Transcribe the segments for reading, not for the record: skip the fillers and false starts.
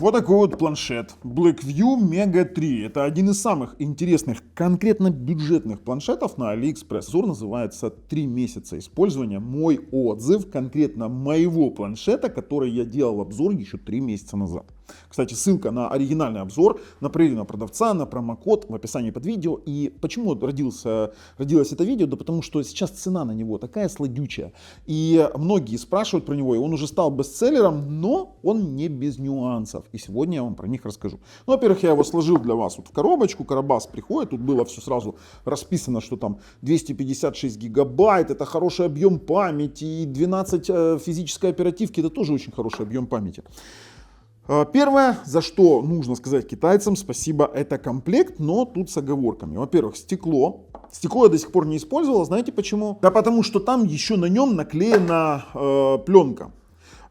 Вот такой вот планшет Blackview Mega 3. Это один из самых интересных, конкретно бюджетных планшетов на AliExpress. Обзор называется «3 месяца использования». Мой отзыв конкретно моего планшета, который я делал обзор еще 3 месяца назад. Кстати, ссылка на оригинальный обзор, на проверенного продавца, на промокод в описании под видео. И почему родилось это видео? Да потому что сейчас цена на него такая сладючая. И многие спрашивают про него, и он уже стал бестселлером, но он не без нюансов. И сегодня я вам про них расскажу. Ну, во-первых, я его сложил для вас вот в коробочку, коробас приходит, тут было все сразу расписано, что там 256 гигабайт, это хороший объем памяти, и 12 физической оперативки, это тоже очень хороший объем памяти. Первое, за что нужно сказать китайцам спасибо, это комплект, но тут с оговорками. Во-первых, стекло. Стекло я до сих пор не использовал, знаете почему? Да потому что там еще на нем наклеена пленка.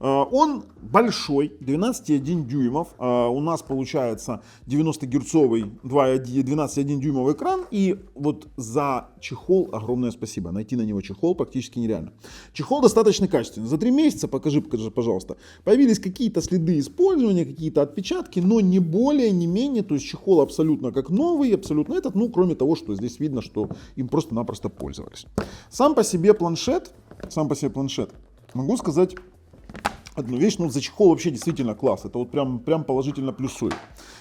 Он большой, 12,1 дюймов, у нас получается 90-герцовый 12,1 дюймовый экран, и вот за чехол огромное спасибо, найти на него чехол практически нереально. Чехол достаточно качественный, за 3 месяца, покажи, пожалуйста, появились какие-то следы использования, какие-то отпечатки, но не более, не менее, то есть чехол абсолютно как новый, абсолютно этот, ну кроме того, что здесь видно, что им просто-напросто пользовались. Сам по себе планшет, могу сказать одну вещь, но за чехол вообще действительно класс, это вот прям положительно плюсую.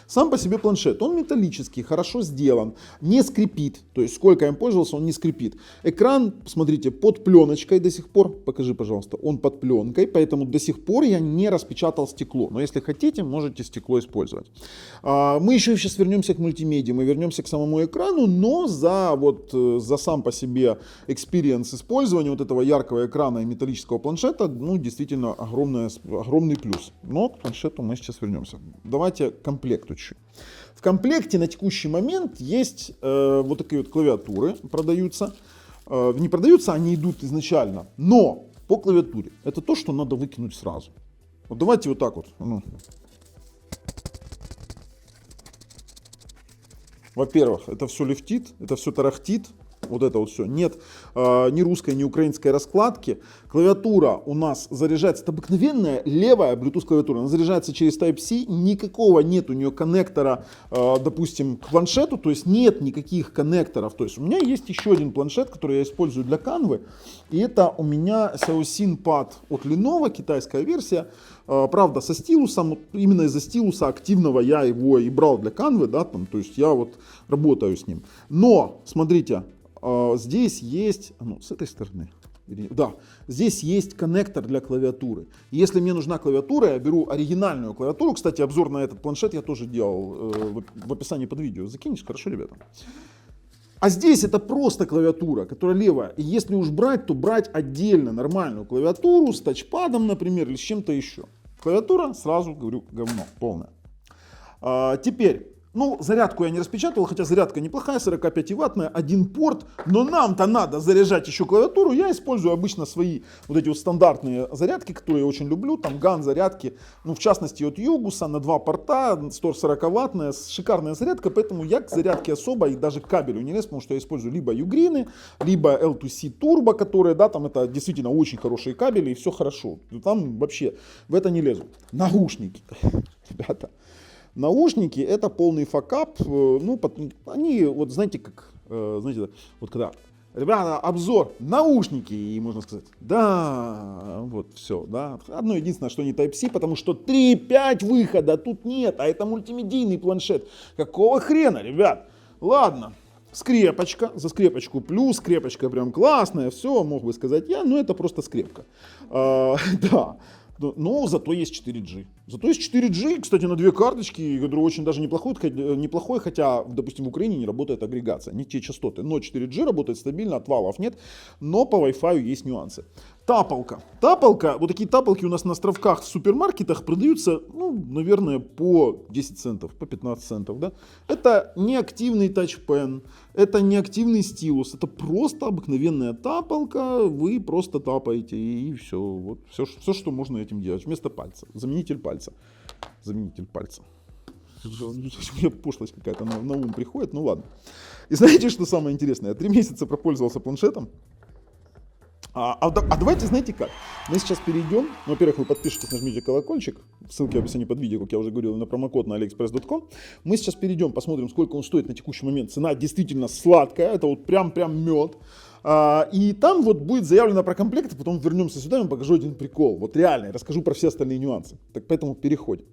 Сам по себе планшет, он металлический, хорошо сделан, не скрипит, то есть сколько я им пользовался, он не скрипит. Экран, смотрите, под пленочкой до сих пор, покажи, пожалуйста, он под пленкой, поэтому до сих пор я не распечатал стекло, но если хотите, можете стекло использовать. Мы еще сейчас вернемся к мультимедиа, мы вернемся к самому экрану, но за сам по себе experience использования вот этого яркого экрана и металлического планшета, ну, действительно огромный плюс. Но к планшету мы сейчас вернемся. Давайте к комплекту чуть. В комплекте на текущий момент есть вот такие вот клавиатуры продаются. Не продаются, они идут изначально. Но по клавиатуре это то, что надо выкинуть сразу. Вот давайте вот так вот. Во-первых, это все лифтит, это все тарахтит. Вот это вот все. Нет ни русской, ни украинской раскладки. Клавиатура у нас заряжается. Это обыкновенная левая Bluetooth клавиатура. Она заряжается через Type-C. Никакого нет у нее коннектора, допустим, к планшету. То есть нет никаких коннекторов. То есть у меня есть еще один планшет, который я использую для Canva. И это у меня Xiaoxin Pad от Lenovo, китайская версия. Правда, со стилусом. Именно из-за стилуса активного я его и брал для Canva. Да, там, то есть я вот работаю с ним. Но, смотрите. Здесь есть, с этой стороны, да, здесь есть коннектор для клавиатуры. Если мне нужна клавиатура, я беру оригинальную клавиатуру. Кстати, обзор на этот планшет я тоже делал в описании под видео. Закинешь, хорошо, ребята? А здесь это просто клавиатура, которая левая. И если уж брать, то брать отдельно нормальную клавиатуру с тачпадом, например, или с чем-то еще. Клавиатура, сразу говорю, говно полное. Теперь. Ну, зарядку я не распечатывал, хотя зарядка неплохая, 45-ваттная, один порт, но нам-то надо заряжать еще клавиатуру. Я использую обычно свои вот эти вот стандартные зарядки, которые я очень люблю, там GAN зарядки, ну, в частности от Yogos на 2 порта, 140-ваттная, шикарная зарядка, поэтому я к зарядке особо и даже к кабелю не лез, потому что я использую либо Ugreen, либо L2C Turbo, которые, да, там это действительно очень хорошие кабели и все хорошо, там вообще в это не лезу. Наушники, ребята. Наушники это полный факап, ну, они, вот знаете, как, знаете, вот когда, ребята, обзор, наушники, и можно сказать, да, вот все, да, одно единственное, что не Type-C, потому что 3.5 выхода тут нет, а это мультимедийный планшет, какого хрена, ребят, ладно. Скрепочка, за скрепочку плюс, скрепочка прям классная, все, мог бы сказать я, но это просто скрепка, да. Но зато есть 4G. Зато есть 4G, кстати, на 2 карточки, который очень даже неплохой, хотя, допустим, в Украине не работает агрегация, не те частоты. Но 4G работает стабильно, отвалов нет, но по Wi-Fi есть нюансы. Тапалка. Вот такие тапалки у нас на островках в супермаркетах продаются, ну, наверное, по 10 центов, по 15 центов. Да? Это не активный тачпен, это не активный стилус, это просто обыкновенная тапалка, вы просто тапаете и все. Вот все, что можно этим делать. Вместо пальца. Заменитель пальца. У меня пошлость какая-то на ум приходит, ну ладно. И знаете, что самое интересное? Я 3 месяца пропользовался планшетом. Давайте, знаете как? Мы сейчас перейдем. Ну, во-первых, вы подпишитесь, нажмите колокольчик. Ссылки в описании под видео, как я уже говорил, на промокод на aliexpress.com. Мы сейчас перейдем, посмотрим, сколько он стоит на текущий момент. Цена действительно сладкая. Это вот прям мед. И там вот будет заявлено про комплекты. Потом вернемся сюда и вам покажу один прикол. Вот реально, я расскажу про все остальные нюансы. Так поэтому переходим.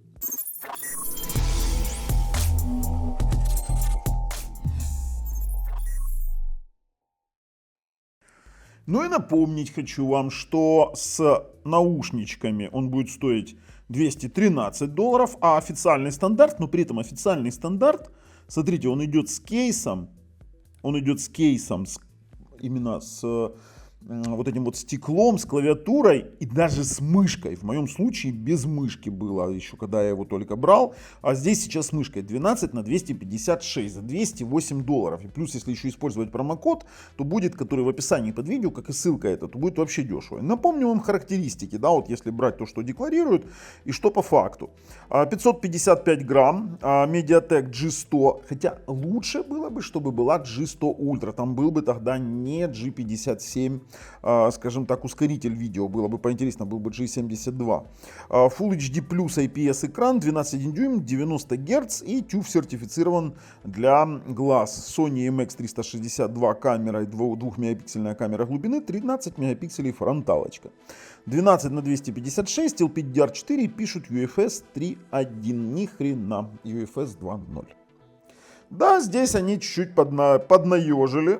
Ну и напомнить хочу вам, что с наушничками он будет стоить $213, а официальный стандарт, но при этом официальный стандарт, смотрите, он идет с кейсом, именно с вот этим вот стеклом, с клавиатурой и даже с мышкой. В моем случае без мышки было еще, когда я его только брал. А здесь сейчас с мышкой 12 на 256 за $208. И плюс, если еще использовать промокод, то будет, который в описании под видео, как и ссылка эта, то будет вообще дешево. Напомню вам характеристики, да, вот если брать то, что декларируют и что по факту. 555 грамм, Mediatek G100, хотя лучше было бы, чтобы была G100 Ultra, там был бы тогда не G57, скажем так, ускоритель видео, было бы поинтереснее, был бы G72. Full HD Plus IPS экран, 12,1 дюйм, 90 Гц и TÜV сертифицирован для глаз. Sony MX362 камера и 2-мегапиксельная камера глубины, 13 мегапикселей фронталочка. 12 на 256, LPDDR4, пишут UFS 3.1, ни хрена, UFS 2.0. Да, здесь они чуть-чуть поднаежили,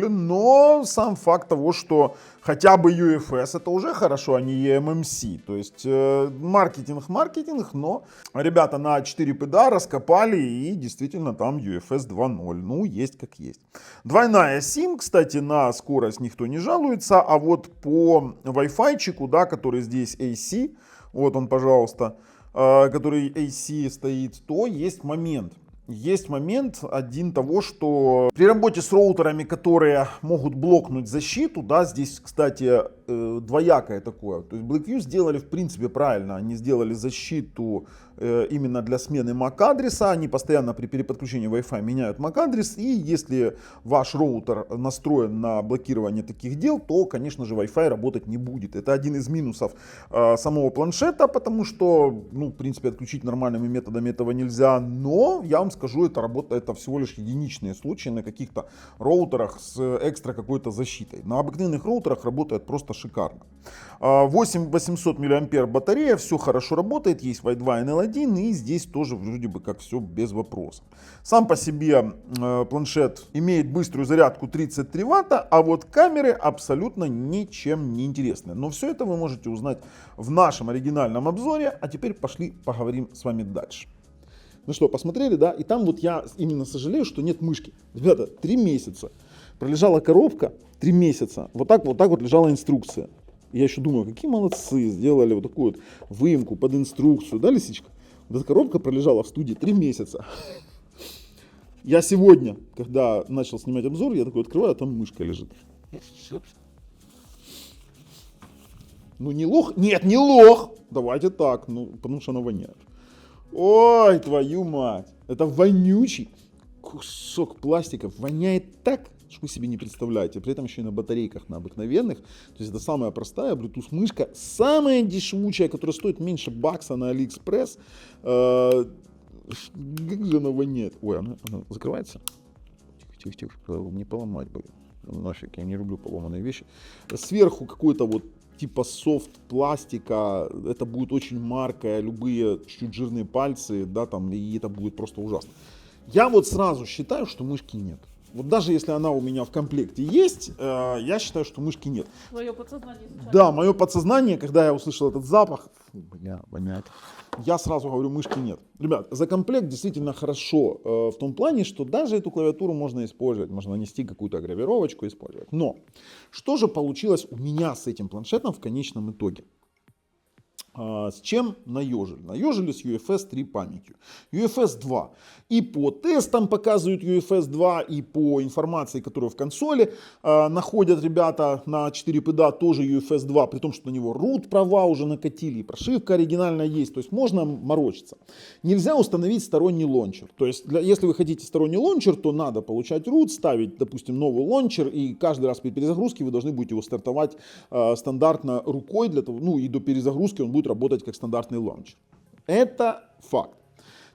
но сам факт того, что хотя бы UFS это уже хорошо, а не eMMC. То есть маркетинг, но ребята на 4 PDA раскопали и действительно там UFS 2.0. Ну, есть как есть. Двойная SIM, кстати, на скорость никто не жалуется, а вот по Wi-Fi-чику, да, который здесь AC, вот он, пожалуйста, который AC стоит, то есть момент. Есть момент один того, что при работе с роутерами, которые могут блокнуть защиту, да, здесь, кстати, двоякое такое. То есть Blackview сделали в принципе правильно, они сделали защиту именно для смены MAC-адреса, они постоянно при переподключении Wi-Fi меняют MAC-адрес, и если ваш роутер настроен на блокирование таких дел, то, конечно же, Wi-Fi работать не будет. Это один из минусов самого планшета, потому что, ну, в принципе, отключить нормальными методами этого нельзя, но я вам скажу, это всего лишь единичные случаи на каких-то роутерах с экстра какой-то защитой. На обыкновенных роутерах работает просто шикарно. 8800 мАh батарея, все хорошо работает, есть Wi-Fi NL1 и здесь тоже вроде бы как все без вопросов. Сам по себе планшет имеет быструю зарядку 33 Вт, а вот камеры абсолютно ничем не интересны. Но все это вы можете узнать в нашем оригинальном обзоре, а теперь пошли поговорим с вами дальше. Ну что, посмотрели, да? И там вот я именно сожалею, что нет мышки. Ребята, 3 месяца пролежала коробка, 3 месяца, вот так вот лежала инструкция. Я еще думаю, какие молодцы, сделали вот такую вот выемку под инструкцию, да, лисичка? Вот эта коробка пролежала в студии 3 месяца. Я сегодня, когда начал снимать обзор, я такой открываю, а там мышка лежит. Ну не лох? Нет, не лох! Давайте так, ну потому что она воняет. Ой, твою мать! Это вонючий кусок пластика, воняет так, что вы себе не представляете. При этом еще и на батарейках, на обыкновенных. То есть это самая простая Bluetooth мышка, самая дешевучая, которая стоит меньше бакса на AliExpress. Как же она воняет? Ой, она закрывается? Тихо, не поломать бы. Нафиг, я не люблю поломанные вещи. Сверху какой-то вот типа софт пластика, это будет очень маркое, любые чуть жирные пальцы, да, там, и это будет просто ужасно. Я вот сразу считаю, что мышки нет. Вот даже если она у меня в комплекте есть, я считаю, что мышки нет. Твое подсознание сейчас. Да, мое подсознание, когда я услышал этот запах, воняет, я сразу говорю, мышки нет. Ребят, за комплект действительно хорошо в том плане, что даже эту клавиатуру можно использовать, можно нанести какую-то гравировочку, использовать. Но что же получилось у меня с этим планшетом в конечном итоге? С чем наежили? Наежили с UFS 3 памятью. UFS 2. И по тестам показывают UFS 2, и по информации, которую в консоли находят ребята на 4 пэда, тоже UFS 2, при том, что на него root права уже накатили, и прошивка оригинальная есть, то есть можно морочиться. Нельзя установить сторонний лончер. То есть, если вы хотите сторонний лончер, то надо получать root, ставить, допустим, новый лончер, и каждый раз при перезагрузке вы должны будете его стартовать стандартно рукой, для того, ну и до перезагрузки он будет работать как стандартный лаунчер. Это факт.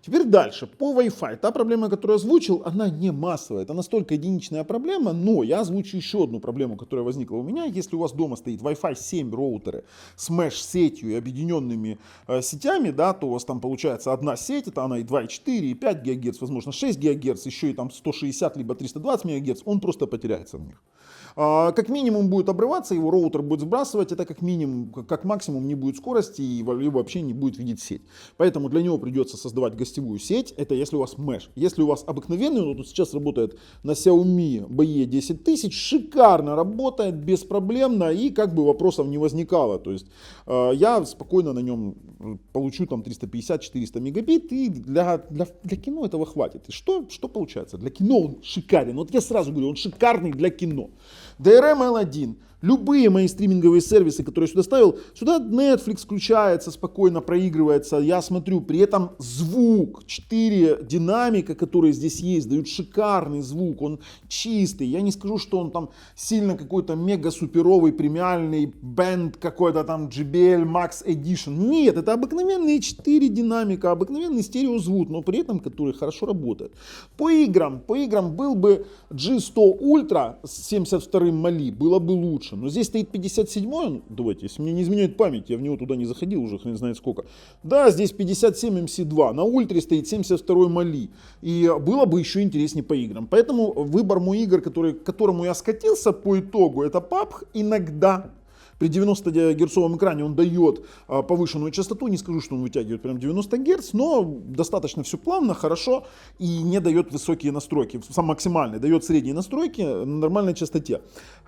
Теперь дальше, по Wi-Fi. Та проблема, которую я озвучил, она не массовая. Это настолько единичная проблема, но я озвучу еще одну проблему, которая возникла у меня. Если у вас дома стоит Wi-Fi 7 роутеры с mesh-сетью и объединенными сетями, да, то у вас там получается одна сеть, это она и 2,4, и 5 ГГц, возможно 6 ГГц, еще и там 160 либо 320 МГц, он просто потеряется в них. Как минимум будет обрываться, его роутер будет сбрасывать, это как минимум, как максимум не будет скорости и вообще не будет видеть сеть. Поэтому для него придется создавать гостевую сеть, это если у вас mesh. Если у вас обыкновенный, вот тут сейчас работает на Xiaomi BE 10000, шикарно работает, беспроблемно и как бы вопросов не возникало. То есть я спокойно на нем получу там 350-400 мегабит и для кино этого хватит. И что получается? Для кино он шикарен. Вот я сразу говорю, он шикарный для кино. DRM L1. Любые мои стриминговые сервисы, которые я сюда ставил, сюда Netflix включается, спокойно проигрывается, я смотрю, при этом звук, 4 динамика, которые здесь есть, дают шикарный звук, он чистый, я не скажу, что он там сильно какой-то мега-суперовый, премиальный бенд какой-то там JBL Max Edition, нет, это обыкновенные 4 динамика, обыкновенный стереозвук, но при этом который хорошо работает. По играм был бы G100 Ultra с 72-м Mali, было бы лучше. Но здесь стоит 57-й, давайте, если мне не изменяет память, я в него туда не заходил уже, хрен знает сколько. Да, здесь 57 MC2, на ультре стоит 72-й Mali. И было бы еще интереснее по играм. Поэтому выбор мой игр, к которому я скатился по итогу, это PUBG иногда. При 90-герцовом экране он дает повышенную частоту, не скажу, что он вытягивает прям 90 Гц, но достаточно все плавно, хорошо и не дает высокие настройки, сам максимальный, дает средние настройки на нормальной частоте.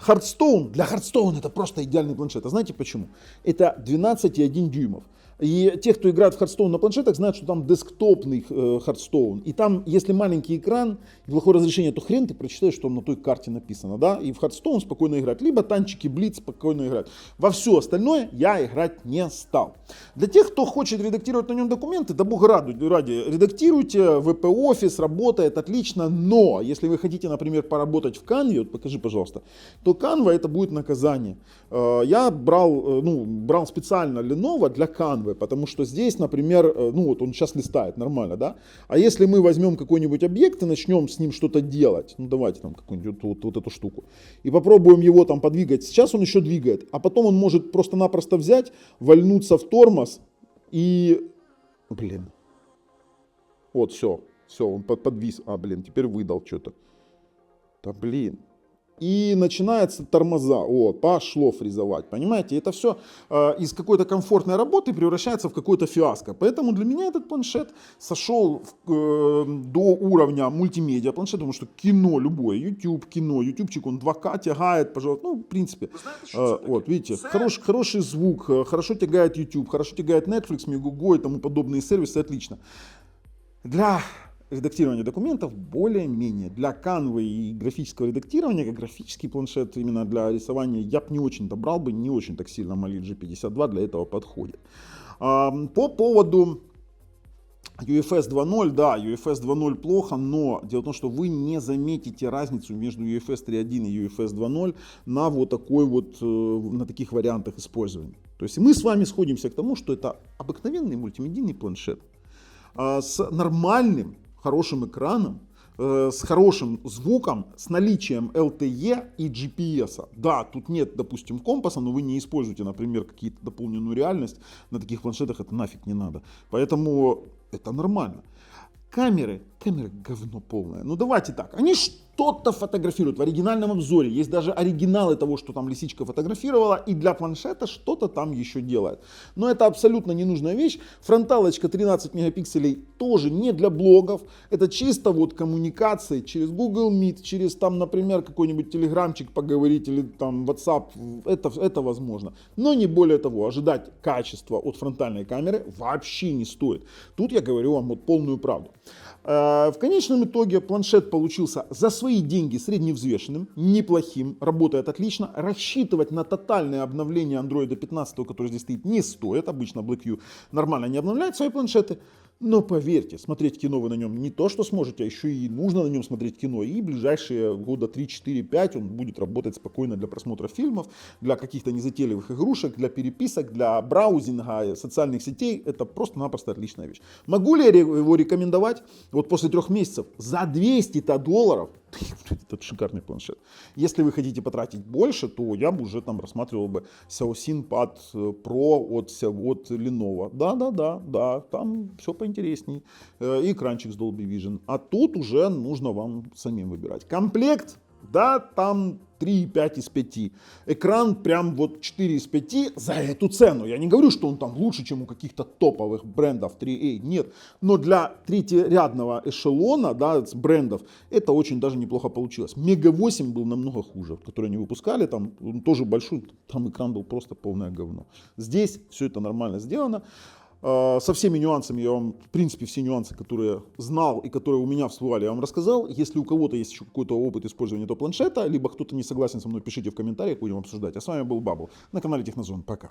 Hearthstone, для Hearthstone это просто идеальный планшет, а знаете почему? Это 12,1 дюймов. И те, кто играет в Hearthstone на планшетах, знают, что там десктопный Hearthstone. И там, если маленький экран и плохое разрешение, то хрен ты прочитаешь, что там на той карте написано. Да? И в Hearthstone спокойно играть. Либо танчики Blitz спокойно играть. Во все остальное я играть не стал. Для тех, кто хочет редактировать на нем документы, да бога ради, редактируйте. VP Office работает отлично. Но если вы хотите, например, поработать в Canva, вот покажи, пожалуйста, то Canva это будет наказание. Я брал специально Lenovo для Canva. Потому что здесь, например, ну вот он сейчас листает нормально, да? А если мы возьмем какой-нибудь объект и начнем с ним что-то делать, ну давайте там какую-нибудь вот эту штуку, и попробуем его там подвигать, сейчас он еще двигает, а потом он может просто-напросто взять, вальнуться в тормоз и, вот все, он подвис, теперь выдал что-то, и начинается тормоза, пошло фризовать, понимаете, это все из какой-то комфортной работы превращается в какое-то фиаско, поэтому для меня этот планшет сошел до уровня мультимедиа планшета, потому что кино любое, YouTube, ютубчик, он 2К тягает, пожалуйста, ну, в принципе, вот, видите, хороший звук, хорошо тягает YouTube, хорошо тягает Netflix, Megogo и тому подобные сервисы, отлично. Для редактирование документов более-менее. Для Canva и графического редактирования, как графический планшет именно для рисования, я бы не очень добрал бы, не очень так сильно Mali G52 для этого подходит. По поводу UFS 2.0, да, UFS 2.0 плохо, но дело в том, что вы не заметите разницу между UFS 3.1 и UFS 2.0 на вот такой вот, на таких вариантах использования. То есть мы с вами сходимся к тому, что это обыкновенный мультимедийный планшет с нормальным, хорошим экраном, с хорошим звуком, с наличием LTE и GPS. Да, тут нет, допустим, компаса, но вы не используете, например, какие-то дополненную реальность. На таких планшетах это нафиг не надо. Поэтому это нормально. Камеры говно полное. Ну давайте так, они что-то фотографирует в оригинальном обзоре. Есть даже оригиналы того, что там лисичка фотографировала, и для планшета что-то там еще делает. Но это абсолютно ненужная вещь. Фронталочка 13 мегапикселей тоже не для блогов. Это чисто вот коммуникации через Google Meet, через там, например, какой-нибудь телеграмчик поговорить или там WhatsApp. Это возможно. Но не более того, ожидать качества от фронтальной камеры вообще не стоит. Тут я говорю вам вот полную правду. В конечном итоге планшет получился за свои деньги средневзвешенным, неплохим, работает отлично. Рассчитывать на тотальное обновление Android 15, который здесь стоит, не стоит. Обычно BlackView нормально не обновляет свои планшеты. Но поверьте, смотреть кино вы на нем не то что сможете, а еще и нужно на нем смотреть кино. И ближайшие года 3, 4, 5 он будет работать спокойно для просмотра фильмов, для каких-то незатейливых игрушек, для переписок, для браузинга, социальных сетей. Это просто-напросто отличная вещь. Могу ли я его рекомендовать? Вот после 3 месяцев за $200 это шикарный планшет. Если вы хотите потратить больше, то я бы уже там рассматривал бы Xiaosin Pad Pro от Lenovo. Да, там все поинтересней. И экранчик с Dolby Vision. А тут уже нужно вам самим выбирать. Комплект, да, там 3,5 из 5. Экран прям вот 4 из 5 за эту цену. Я не говорю, что он там лучше, чем у каких-то топовых брендов 3A. Нет. Но для третьерядного эшелона, да, брендов, это очень даже неплохо получилось. Мега 8 был намного хуже, который они выпускали. Там он тоже большой, там экран был просто полное говно. Здесь все это нормально сделано. Со всеми нюансами я вам, в принципе, все нюансы, которые знал и которые у меня всплывали, я вам рассказал. Если у кого-то есть еще какой-то опыт использования этого планшета, либо кто-то не согласен со мной, пишите в комментариях, будем обсуждать. А с вами был Бабл на канале Технозон. Пока.